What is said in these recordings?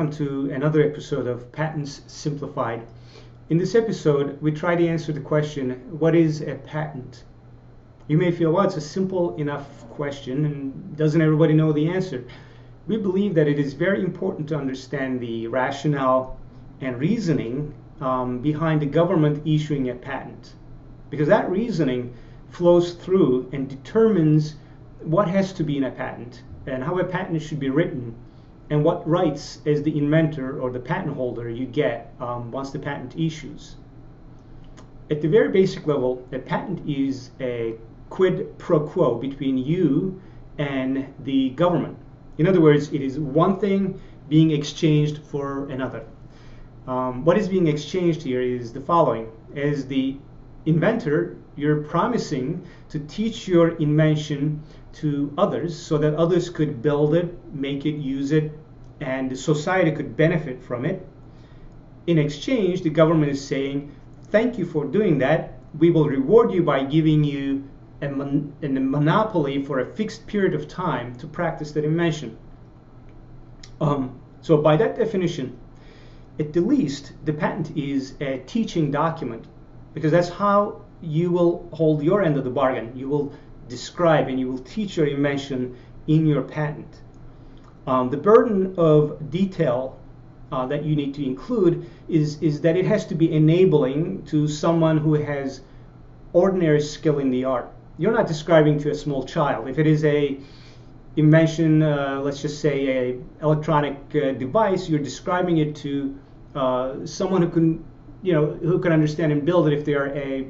welcome to another episode of Patents Simplified. In this episode, we try to answer the question, what is a patent? You may feel, well, it's a simple enough question and doesn't everybody know the answer? We believe that it is very important to understand the rationale and reasoning behind the government issuing a patent, because that reasoning flows through and determines what has to be in a patent and how a patent should be written and what rights as the inventor or the patent holder you get once the patent issues. At the very basic level, a patent is a quid pro quo between you and the government. In other words, it is one thing being exchanged for another. What is being exchanged here is the following. As the inventor, you're promising to teach your invention to others so that others could build it, make it, use it, and the society could benefit from it. In exchange, the government is saying, thank you for doing that. We will reward you by giving you a monopoly for a fixed period of time to practice that invention. So by that definition, at the least, the patent is a teaching document, because that's how you will hold your end of the bargain. You will describe and you will teach your invention in your patent. The burden of detail that you need to include is that it has to be enabling to someone who has ordinary skill in the art. You're not describing to a small child. If it is a invention, let's just say a electronic device, you're describing it to someone who can understand and build it if they are a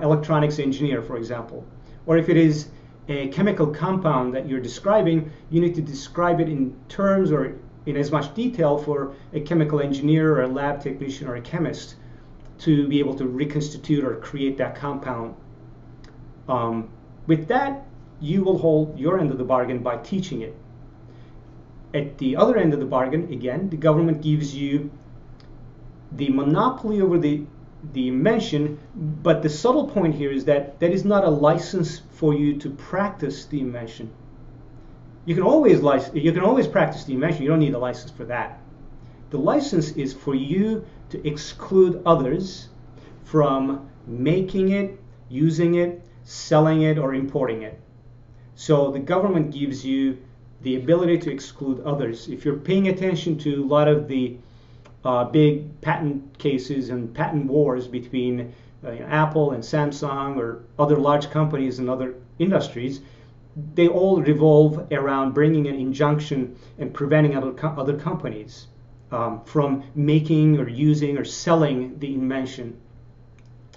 electronics engineer, for example. Or if it is a chemical compound that you're describing, you need to describe it in terms or in as much detail for a chemical engineer or a lab technician or a chemist to be able to reconstitute or create that compound. With that, you will hold your end of the bargain by teaching it. At the other end of the bargain, again, the government gives you the monopoly over the invention, but the subtle point here is that that is not a license for you to practice the invention. You can always practice the invention. You don't need a license for that. The license is for you to exclude others from making it, using it, selling it, or importing it. So the government gives you the ability to exclude others. If you're paying attention to a lot of the big patent cases and patent wars between Apple and Samsung or other large companies and other industries, they all revolve around bringing an injunction and preventing other companies from making or using or selling the invention.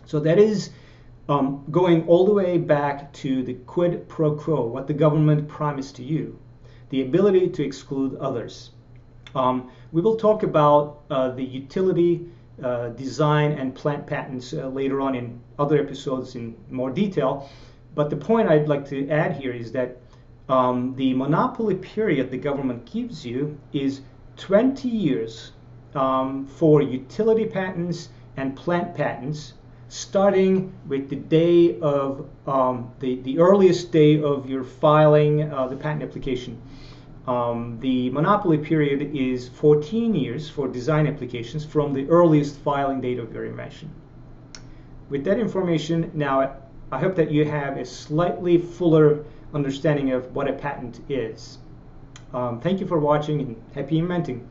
So that is going all the way back to the quid pro quo, what the government promised to you, the ability to exclude others. We will talk about the utility, design, and plant patents later on in other episodes in more detail. But the point I'd like to add here is that the monopoly period the government gives you is 20 years for utility patents and plant patents, starting with the day of the earliest day of your filing the patent application. The monopoly period is 14 years for design applications from the earliest filing date of your invention. With that information, now I hope that you have a slightly fuller understanding of what a patent is. Thank you for watching and happy inventing.